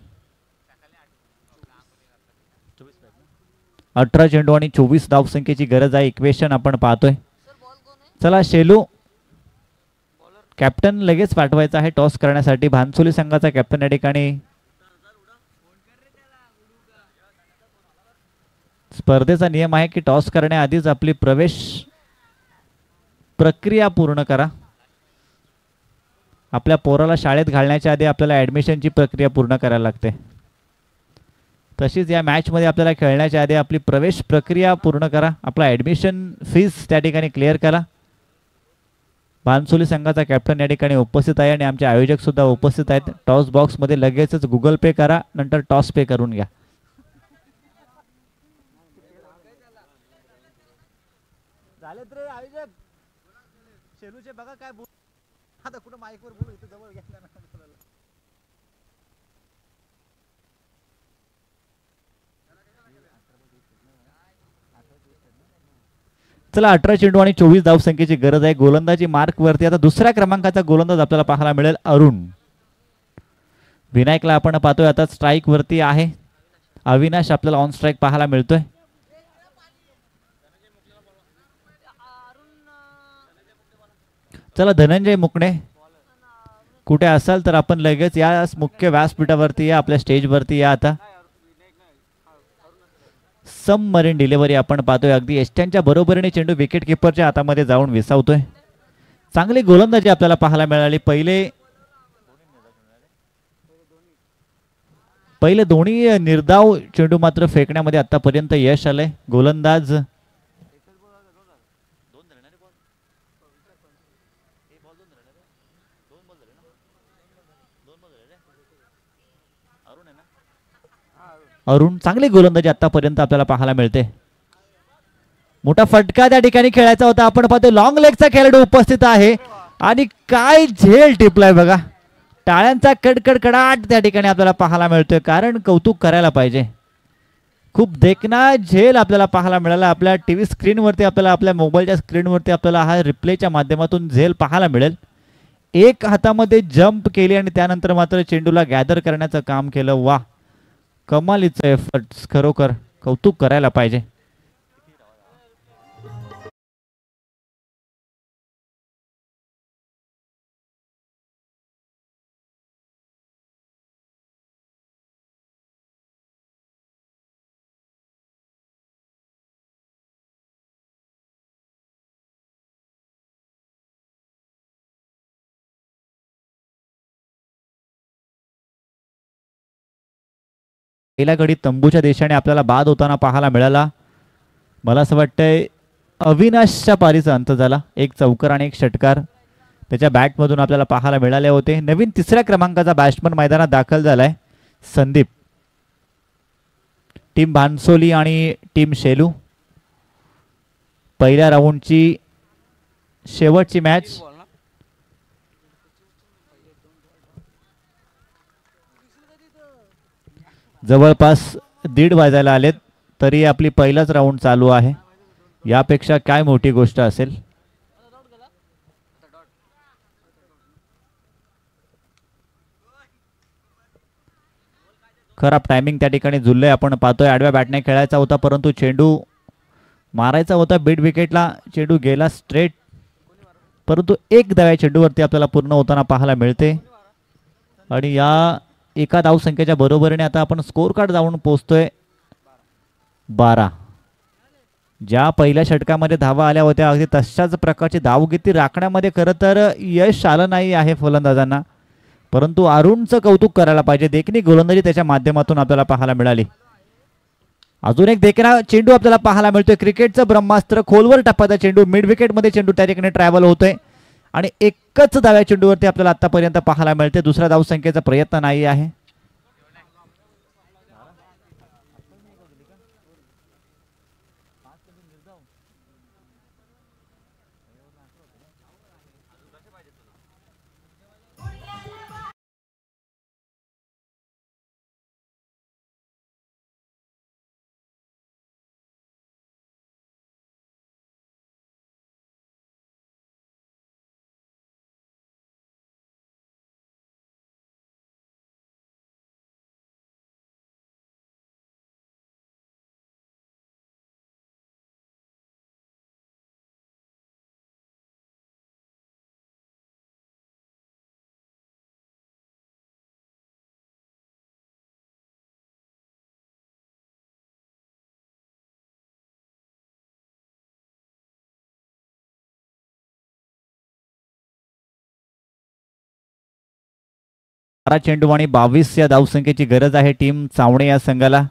18 चेंडू आणि 24 धावसंख्येची गरज आहे. इक्वेशन आपण पाहतोय. चला, शेलू कॅप्टन लगेच पाठवायचा आहे टॉस करण्यासाठी. भानसोली संघाचा कॅप्टन या ठिकाणी स्पर्धेचा नियम आहे की टॉस करण्याआधीच आपली प्रवेश प्रक्रिया पूर्ण करा. आपल्या पोराला शाळेत घालण्याच्या आधी आपल्याला ॲडमिशनची प्रक्रिया पूर्ण करायला लागते. तशीच या मॅचमध्ये आपल्याला खेळण्याच्या आधी आपली प्रवेश प्रक्रिया पूर्ण करा. आपला ॲडमिशन फीस त्या ठिकाणी क्लिअर करा. भानसोली संघाचा कॅप्टन या ठिकाणी उपस्थित आहे आणि आमचे आयोजक सुद्धा उपस्थित आहेत. टॉस बॉक्समध्ये लगेचच गुगल पे करा, नंतर टॉस पे करून घ्या. चला, 18 चेंडू आणि 24 धावसंख्येची गरज आहे. गोलंदाजी मार्क वरती आता दुसऱ्या क्रमांकाचा गोलंदाज आपल्याला पाहायला मिळेल, अरुण. विनायकला आपण पाहतोय आता स्ट्राईक वरती आहे. अविनाश आपल्याला ऑन स्ट्राईक पाहायला मिळतोय. चला, धनंजय मुकणे कुठे असाल तर आपण लगेच या मुख्य व्यासपीठावरती या, आपल्या स्टेजवरती या. आता सबमरीन डिलिव्हरी आपण पाहतोय. अगदी एस्ट्यांच्या बरोबरीने चेंडू विकेट किपरच्या हातामध्ये जाऊन विसावतोय. चांगली गोलंदाजी आपल्याला पाहायला मिळाली. पहिले दोन्ही निर्धाव चेंडू मात्र फेकण्यामध्ये आतापर्यंत यश आलंय. गोलंदाज अरुण, चांगली गोलंदाजी आतापर्यंत आपल्याला पाहायला मिळते. मोठा फटका त्या ठिकाणी खेळायचा होता. आपण पाहतो लॉंग लेगचा खेळाडू उपस्थित आहे आणि काय झेल टिपलाय बघा. टाळ्यांचा कडकडाट त्या ठिकाणी आपल्याला पाहायला मिळतोय, कारण कौतुक करायला पाहिजे. खूप देखना झेल आपल्याला पाहायला मिळाला. आपल्या टीव्ही स्क्रीनवरती आपल्याला, आपल्या मोबाईलच्या स्क्रीनवरती आपल्याला हा रिप्लेच्या माध्यमातून झेल पाहायला मिळेल. एक हातामध्ये जंप केली आणि त्यानंतर मात्र चेंडूला गॅदर करण्याचं काम केलं. वा, कमालीचं एफर्ट्स, खरोखर कौतुक करायला पाहिजे. पहिल्या घडी तंबूच्या देशाने आपल्याला बाद होताना पाहायला मिळाला. मला असं वाटतंय अविनाशच्या पारीचा अंत झाला. एक चौकार आणि एक षटकार त्याच्या बॅटमधून आपल्याला पाहायला मिळाले होते. नवीन 3ऱ्या क्रमांकाचा बॅट्समन मैदानात दाखल झालाय, संदीप. टीम भानसोली आणि टीम शेलू. पहिल्या राऊंडची शेवटची मॅच. जवळपास 1:30 वाजायला आलेत, तरी आपली पहिलाच राऊंड चालू आहे. यापेक्षा काय मोठी गोष्ट असेल. खराब टायमिंग त्या ठिकाणी झुलले. आपण पाहतोय आडव्या बॅटने खेळायचा होता, परंतु चेंडू मारायचा होता बीड विकेटला, चेंडू गेला स्ट्रेट, परंतु एक धाव्या चेंडूवरती आपल्याला पूर्ण होताना पाहायला मिळते. आणि या एका धावसंख्येच्या बरोबरीने आता आपण स्कोर कार्ड जाऊन पोहोचतोय 12. ज्या पहिल्या षटकामध्ये धावा आल्या होत्या अगदी तशाच प्रकारची धावगती राखण्यामध्ये खरं तर यश आलं नाही आहे फलंदाजांना, परंतु अरुणचं कौतुक करायला पाहिजे. देखणी गोलंदाजी त्याच्या माध्यमातून आपल्याला पाहायला मिळाली. अजून एक देखणा चेंडू आपल्याला पाहायला मिळतोय. क्रिकेटचं ब्रह्मास्त्र, खोलवर टप्प्याचा चेंडू, मिड विकेटमध्ये चेंडू त्या ठिकाणी ट्रॅव्हल होतोय आणि एकच धाव्या चेंडूवरती आपल्याला आतापर्यंत पाहायला मिळते. दुसऱ्या धावसंख्येचा प्रयत्न नाही आहे. चेंडू आणि 22 या धावसंख्येची गरज आहे टीम चावणे या संघाला.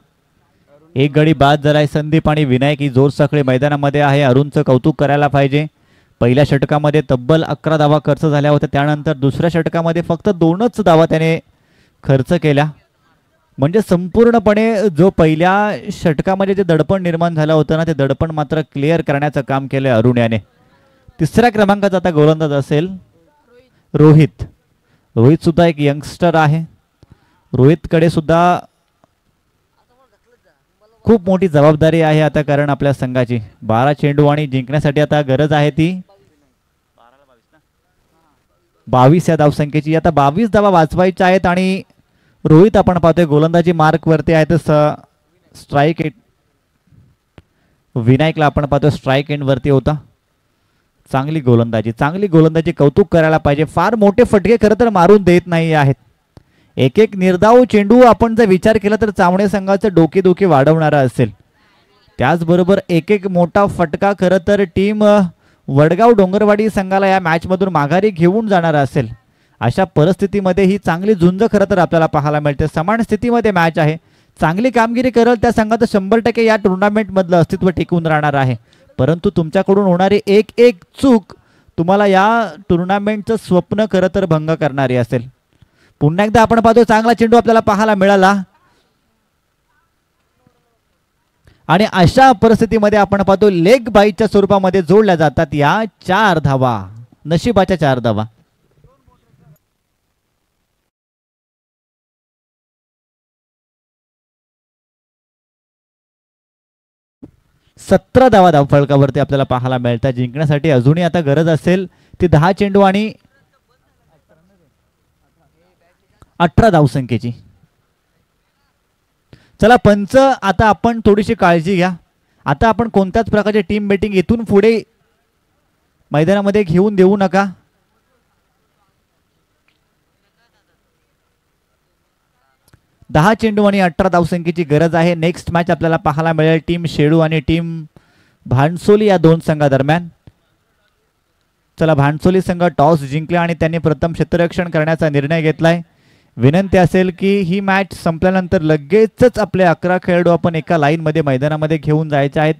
एक गडी बाद झालाय. संदीप आणि विनायक ही जोर सगळे मैदानामध्ये आहे. अरुणचं कौतुक करायला पाहिजे. पहिल्या षटकामध्ये तब्बल 11 धावा खर्च झाल्या होत्या, त्यानंतर दुसऱ्या षटकामध्ये फक्त 2च धावा त्याने खर्च केल्या. म्हणजे संपूर्णपणे जो पहिल्या षटकामध्ये जे दडपण निर्माण झालं होतं ना, ते दडपण मात्र क्लिअर करण्याचं काम केलं अरुण याने. तिसऱ्या क्रमांकाचा आता गोलंदाज असेल रोहित. रोहित सुद्धा एक यंगस्टर आहे. रोहितकडे सुद्धा खूप मोठी जबाबदारी आहे आता, कारण आपल्या संघाची 12 चेंडू आणि जिंकण्यासाठी आता गरज आहे ती 22 या धावसंख्येची. आता 22 धावा वाचवायच्या आहेत आणि रोहित आपण पाहतोय गोलंदाजी मार्क वरती आहे. तर स्ट्राईक एंड विनायकला आपण पाहतोय स्ट्राईक एंड वरती होता. चांगली गोलंदाजी कौतुक करायला पाहिजे. फार मोठे फटके खरं तर मारून देत नाही आहेत. एक एक निर्धाव चेंडू आपण जर विचार केला तर चावणे संघाचं डोकेदुखी वाढवणारा असेल. त्याचबरोबर एक एक मोठा फटका खरं तर टीम वडगाव डोंगरवाडी संघाला या मॅचमधून माघारी घेऊन जाणार असेल. अशा परिस्थितीमध्ये ही चांगली झुंज खरं तर आपल्याला पाहायला मिळते. समान स्थितीमध्ये मॅच आहे. चांगली कामगिरी करेल त्या संघाचं 100% या टुर्नामेंटमधलं अस्तित्व टिकून राहणार आहे. परंतु तुमच्याकडून होणारी एक एक चूक तुम्हाला या टुर्नामेंटचं स्वप्न खरं तर भंग करणारी असेल. पुन्हा एकदा आपण पाहतो चांगला चेंडू आपल्याला पाहायला मिळाला आणि अशा परिस्थितीमध्ये आपण पाहतो लेग बाईच्या स्वरूपामध्ये जोडल्या जातात या 4 धावा, नशिबाच्या 4 धावा. सतरा धावा धावफलकावरती आपल्याला पाहायला मिळतात. जिंकण्यासाठी अजूनही आता गरज असेल ती 10 चेंडू आणि 18 धावसंख्येची. चला पंच, आता आपण थोडीशी काळजी घ्या. आता आपण कोणत्याच प्रकारचे टीम बेटिंग इथून पुढे मैदानामध्ये घेऊन देऊ नका. दहा चेंडू आणि 18 धावसंख्येची गरज आहे. नेक्स्ट मॅच आपल्याला पाहायला मिळेल टीम शेडू आणि टीम भानसोली या दोन संघादरम्यान. चला, भानसोली संघ टॉस जिंकला आणि त्यांनी प्रथम क्षेत्ररक्षण करण्याचा निर्णय घेतलाय. विनंती असेल की ही मॅच संपल्यानंतर लगेचच आपले 11 खेळाडू आपण एका लाईनमध्ये मैदानामध्ये घेऊन जायचे आहेत,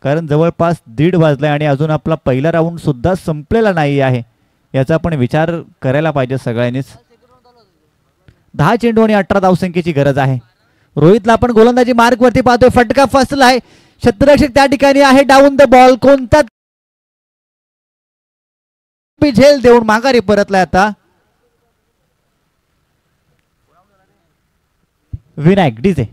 कारण जवळपास 1:30 वाजलाय आणि अजून आपला पहिला राऊंड सुद्धा संपलेला नाही आहे. याचा आपण विचार करायला पाहिजे सगळ्यांनीच. 10 चेंडू आणि 18 धावसंख्येची गरज आहे. रोहितला आपण गोलंदाजी मार्क वरती पाहतोय. फटका फसलाय. क्षेत्ररक्षक त्या ठिकाणी आहे. Down the ball. कोणता झेल देऊन माघारी परतलाय आता विनायक डीजे.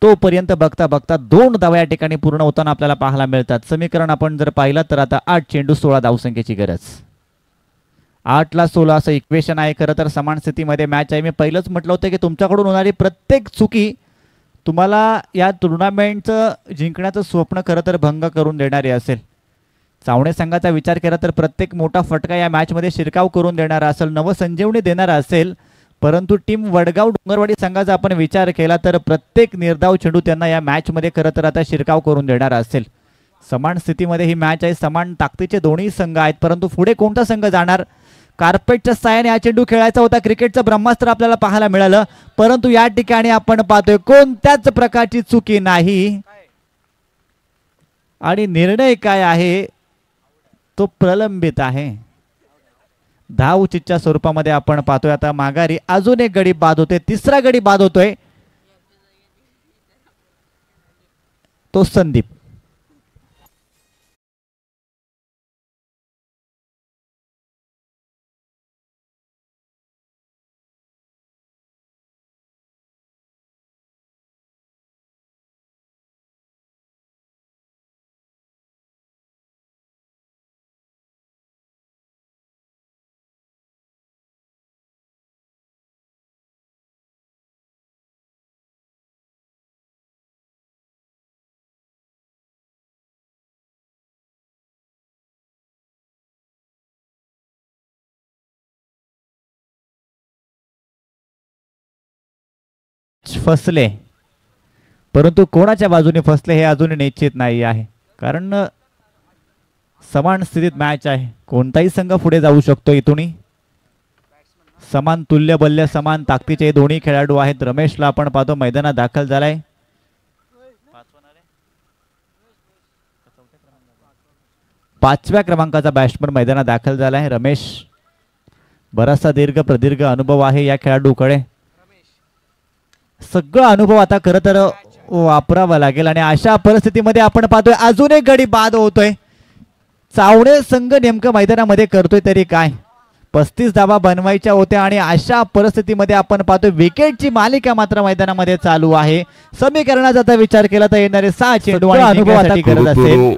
तोपर्यंत बघता बघता 2 धावा या ठिकाणी पूर्ण होताना आपल्याला पाहायला मिळतात. समीकरण आपण जर पाहिलं तर आता 8 चेंडू 16 धावसंख्येची गरज. 8ला 16 असं इक्वेशन आहे. खरं तर समान स्थितीमध्ये मॅच आहे. मी पहिलंच म्हटलं होतं की तुमच्याकडून होणारी प्रत्येक चुकी तुम्हाला या टुर्नामेंटचं जिंकण्याचं स्वप्न खरं तर भंग करून देणारी असेल. चावणे संघाचा विचार केला तर प्रत्येक मोठा फटका या मॅचमध्ये शिरकाव करून देणारा असेल, नवसंजीवनी देणारा असेल. परंतु टीम वडगाव डोंगरवाडी संघाचा आपण विचार केला तर प्रत्येक निर्धाव चेंडू त्यांना या मॅचमध्ये खरं तर आता शिरकाव करून देणारा असेल. समान स्थितीमध्ये ही मॅच आहे. समान ताकदीचे दोन्ही संघ आहेत. परंतु पुढे कोणता संघ जाणार? कार्पेटच्या साहाय्याने हा चेंडू खेळायचा होता. क्रिकेटचं ब्रह्मास्त्र आपल्याला पाहायला मिळालं. परंतु या ठिकाणी आपण पाहतोय कोणत्याच प्रकारची चुकी नाही आणि निर्णय काय आहे तो प्रलंबित आहे. धावचितच्या स्वरूपामध्ये आपण पाहतोय. आता माघारी अजून एक गडी बाद होते. तिसरा गडी बाद होतोय तो संदीप. फसले, परंतु कोणाच्या बाजूने फसले हे अजून निश्चित नाही आहे. कारण समान स्थितीत मॅच आहे. कोणताही संघ पुढे जाऊ शकतो इथूनही. समान तुल्य बल्य समान ताकदीचे दोन्ही खेळाडू आहेत. रमेशला आपण पाहतो मैदानात दाखल झालाय. 5व्या क्रमांकाचा बॅट्समन मैदानात दाखल झालाय. रमेश बराचसा दीर्घ प्रदीर्घ अनुभव आहे या खेळाडूकडे. सगळा अनुभव आता खरं तर वापरावा लागेल आणि अशा परिस्थितीमध्ये आपण पाहतोय अजून एक गडी बाद होतोय. चावणे संघ नेमकं मैदानामध्ये करतोय तरी काय. 35 धावा बनवायच्या होत्या आणि अशा परिस्थितीमध्ये आपण पाहतोय विकेटची मालिका मात्र मैदानामध्ये चालू आहे. समीकरणाचा आता विचार केला तर येणारे 6 चेंडू आणि अनुभवासाठी गरज असेल.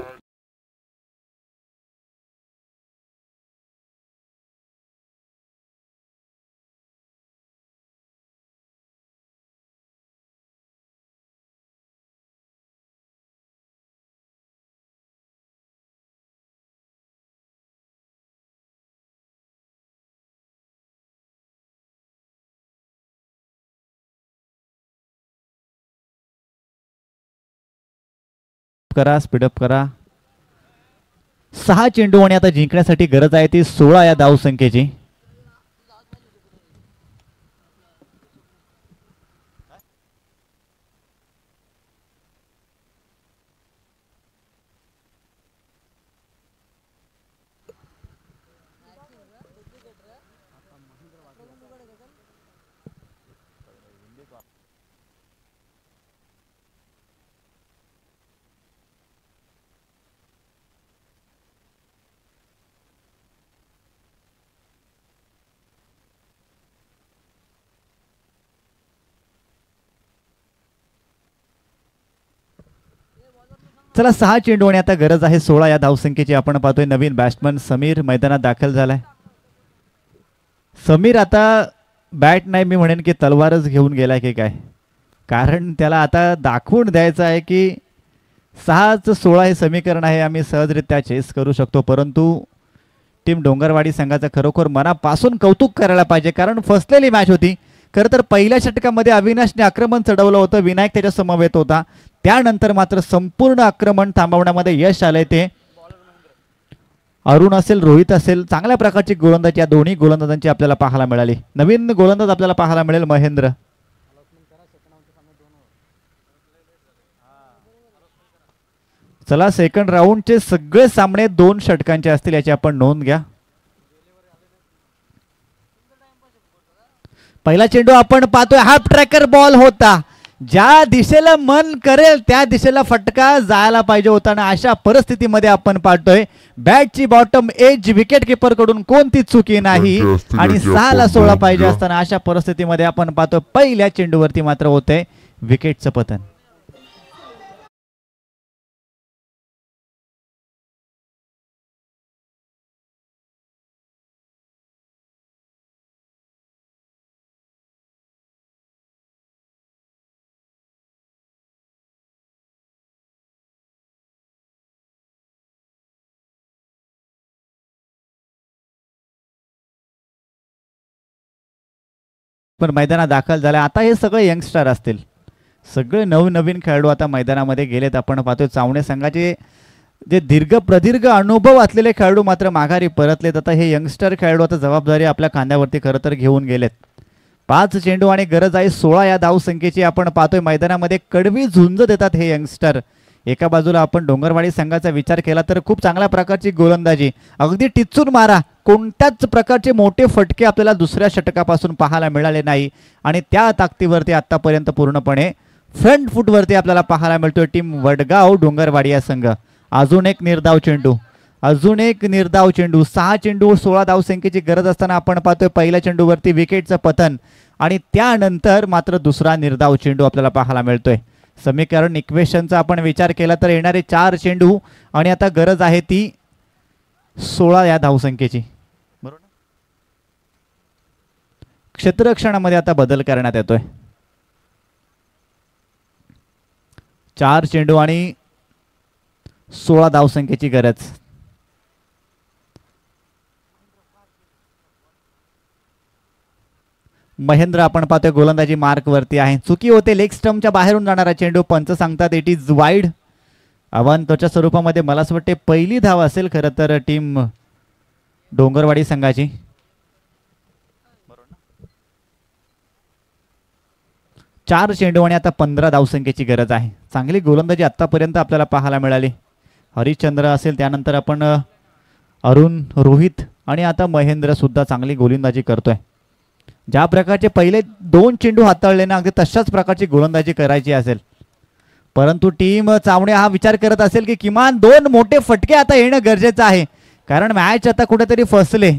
करा, स्पीडअप करा. 6 चेंडू आणि आता जिंकण्यासाठी गरज आहे ती 16 या धावसंख्येची. चला 6 चेंडू आणि आता गरज आहे 16 या धावसंख्येची. आपण पाहतोय नवीन बॅट्समन समीर मैदानात दाखल झालाय. समीर आता बॅट नाही मी म्हणेन की तलवारच घेऊन गेलाय की काय. कारण त्याला आता दाखवून द्यायचं आहे की 6-16 हे समीकरण आहे आम्ही सहजरित्या चेस करू शकतो. परंतु टीम डोंगरवाडी संघाचं खरोखर मनापासून कौतुक करायला पाहिजे. कारण फसलेली मॅच होती. खरं तर पहिल्या षटकामध्ये अविनाशने आक्रमण चढवलं होतं. विनायक त्याच्या समवेत होता. त्यानंतर मात्र संपूर्ण आक्रमण थांबवण्यामध्ये यश आलंय ते अरुण असेल रोहित असेल चांगल्या प्रकारची गोलंदाजी या दोन्ही गोलंदाजांची आपल्याला पाहायला मिळाली. नवीन गोलंदाज आपल्याला पाहायला मिळेल महेंद्र. चला सेकंड राऊंडचे सगळे सामने 2 षटकांचे असतील याची आपण नोंद घ्या. पहिला चेंडू आपण पाहतोय हाफ ट्रॅकर बॉल होता. ज्या दिशेला मन करेल त्या दिशेला फटका जायला पाहिजे होता आणि अशा परिस्थितीमध्ये आपण पाहतोय बॅटची बॉटम एज विकेट किपर कडून कोणती चुकी नाही आणि 6ला 16 पाहिजे असताना अशा परिस्थितीमध्ये आपण पाहतोय पहिल्या चेंडूवरती मात्र होते विकेटचं पतन. पण मैदानात दाखल झाले. आता हे सगळे यंगस्टर असतील, सगळे नवनवीन खेळाडू आता मैदानामध्ये गेलेत. आपण पाहतोय चावणे संघाचे जे प्रदीर्घ अनुभव असलेले खेळाडू मात्र माघारी परतलेत. आता हे यंगस्टर खेळाडू आता जबाबदारी आपल्या खांद्यावरती खरं तर घेऊन गेलेत. 5 चेंडू आणि गरज आहे 16 या धावसंख्येची. आपण पाहतोय मैदानामध्ये कडवी झुंज देतात हे यंगस्टर. एका बाजूला आपण डोंगरवाडी संघाचा विचार केला तर खूप चांगल्या प्रकारची गोलंदाजी, अगदी टिचून मारा, कोणत्याच प्रकारचे मोठे फटके आपल्याला दुसऱ्या षटकापासून पाहायला मिळाले नाही. आणि त्या ताकदीवरती आतापर्यंत पूर्णपणे फ्रंट फुटवरती आपल्याला पाहायला मिळतोय टीम वडगाव डोंगरवाडी या संघ. अजून एक निर्धाव चेंडू, अजून एक निर्धाव चेंडू. 6 चेंडू 16 धावसंख्येची गरज असताना आपण पाहतोय पहिल्या चेंडूवरती विकेटचं पतन आणि त्यानंतर मात्र दुसरा निर्धाव चेंडू आपल्याला पाहायला मिळतोय. समीकरण इक्वेशनचा आपण विचार केला तर येणारे 4 चेंडू आणि आता गरज आहे ती 16 या धावसंख्येची. बरोबर. क्षेत्ररक्षणामध्ये आता बदल करण्यात येतोय. 4 चेंडू आणि 16 धावसंख्येची गरज. महेंद्र आपण पाहतोय गोलंदाजी मार्क वरती आहे. चुकी होते, लेग स्टंपच्या बाहेरून जाणारा चेंडू. पंच सांगतात इट इज वाईड. अवांतच्या स्वरूपामध्ये मला असं वाटते पहिली धाव असेल खरं तर टीम डोंगरवाडी संघाची. 4 चेंडू आणि आता 15 धावसंख्येची गरज आहे. चांगली गोलंदाजी आतापर्यंत आपल्याला पाहायला मिळाली. हरिश्चंद्र असेल, त्यानंतर आपण अरुण, रोहित आणि आता महेंद्र सुद्धा चांगली गोलंदाजी करतोय. ज्या प्रकारचे पहिले 2 चेंडू हाताळले ना, अगदी तशाच प्रकारची गोलंदाजी करायची असेल. परंतु टीम चावणे हा विचार करत असेल की किमान 2 मोठे फटके आता येणं गरजेचं आहे, कारण मॅच आता कुठेतरी फसले.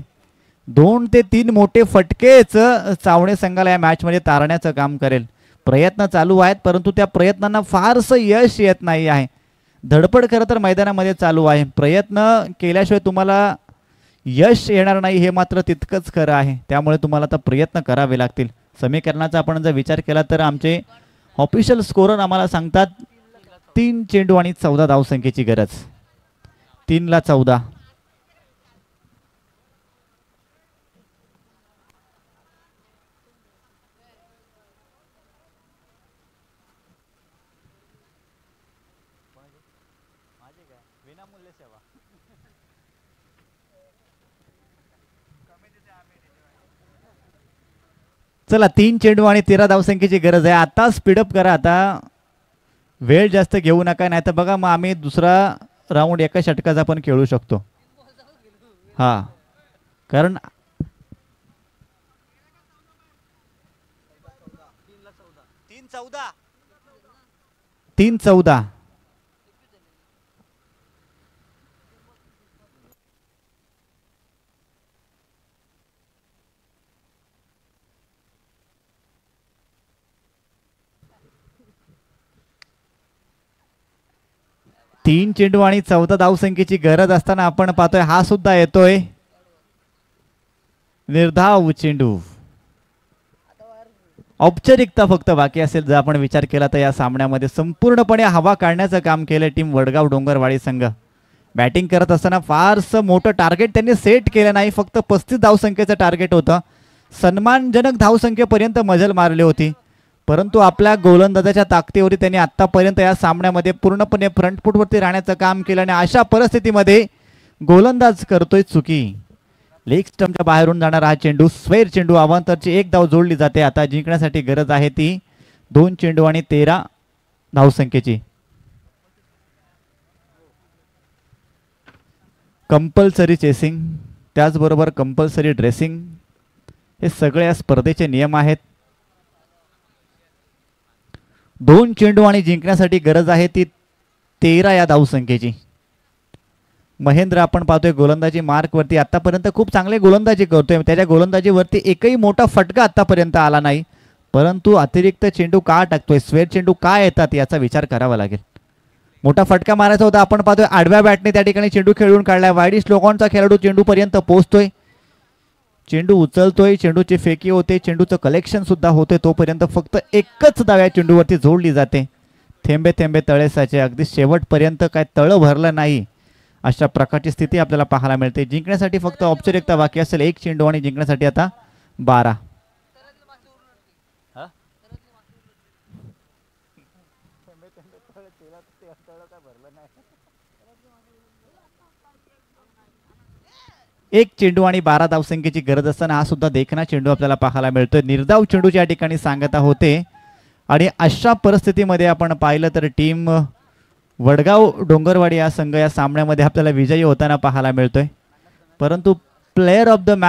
2 ते 3 मोठे फटकेच चावणे संघाला या मॅचमध्ये तारण्याचं काम करेल. प्रयत्न चालू आहेत, परंतु त्या प्रयत्नांना फारसं यश येत नाही आहे. धडपड खरं तर मैदानामध्ये चालू आहे. प्रयत्न केल्याशिवाय तुम्हाला यश येणार नाही हे मात्र तितकंच खरं आहे. त्यामुळे तुम्हाला आता प्रयत्न करावे लागतील. समीकरणाचा आपण जर विचार केला तर आमचे ऑफिशियल स्कोरर आम्हाला सांगतात 3 चेंडू आणि 14 धावसंख्येची गरज. 3 ला 14. चला 3 चेंडू आणि 13 धावसंख्येची गरज आहे. आता स्पीडअप करा, आता वेळ जास्त घेऊ नका, नाही तर बघा मग आम्ही दुसरा राऊंड एका षटकाचा पण खेळू शकतो. हा, कारण 3-14. तीन चेंडू आणि 14 धावसंख्येची गरज असताना आपण पाहतोय हा सुद्धा येतोय निर्धाव चेंडू. औपचारिकता फक्त बाकी असेल. जर आपण विचार केला तर या सामन्यामध्ये संपूर्णपणे हवा काढण्याचं काम केलं टीम वडगाव डोंगरवाडी संघ. बॅटिंग करत असताना फारसं मोठं टार्गेट त्यांनी सेट केलं नाही. फक्त 35 धावसंख्येचं टार्गेट होतं. सन्मानजनक धावसंख्येपर्यंत मजल मारली होती, परंतु आपल्या गोलंदाजाच्या ताकदीवरती त्यांनी आतापर्यंत या सामन्यामध्ये पूर्णपणे फ्रंटफुटवरती राहण्याचं काम केलं आणि अशा परिस्थितीमध्ये गोलंदाज करतोय चुकी. लेग स्टंपच्या बाहेरून जाणारा हा चेंडू स्क्वेअर चेंडू. अवांतरची 1 धाव जोडली जाते. आता जिंकण्यासाठी गरज आहे ती 2 चेंडू आणि 13 धावसंख्येची. कंपल्सरी चेसिंग, त्याचबरोबर कंपल्सरी ड्रेसिंग, हे सगळे या स्पर्धेचे नियम आहेत. 2 चेंडू आणि जिंकण्यासाठी गरज आहे ती 13 या धावसंख्येची. महेंद्र आपण पाहतोय गोलंदाजी मार्कवरती आतापर्यंत खूप चांगले गोलंदाजी करतोय. त्याच्या गोलंदाजीवरती एकही मोठा फटका आतापर्यंत आला नाही, परंतु अतिरिक्त चेंडू का टाकतोय, स्क्वेअर चेंडू का येतात याचा विचार करावा लागेल. मोठा फटका मारायचा होता. आपण पाहतोय आडव्या बॅटने त्या ठिकाणी चेंडू खेळून काढलाय. वाईडिश लोकांचा खेळाडू चेंडू पर्यंत पोहोचतोय, चेंडू उचलतोय, चेंडूची फेकी होते, चेंडूचं कलेक्शन सुद्धा होते. तोपर्यंत फक्त एकच धाव या चेंडूवरती जोडली जाते. थेंबे थेंबे तळे साचे. अगदी शेवटपर्यंत काय तळ भरलं नाही अशा प्रकारची स्थिती आपल्याला पाहायला मिळते. जिंकण्यासाठी फक्त औपचारिकता बाकी असेल. 1 चेंडू आणि जिंकण्यासाठी आता 12. एक चेंडू आणि 12 धावसंख्येची गरज असताना हा सुद्धा देखणा चेंडू आपल्याला पाहायला मिळतोय. निर्धाव चेंडूची या ठिकाणी सांगता होते आणि अशा परिस्थितीमध्ये आपण पाहिलं तर टीम वडगाव डोंगरवाडी हा संघ या सामन्यामध्ये आपल्याला विजयी होताना पाहायला मिळतोय. परंतु प्लेयर ऑफ द मॅच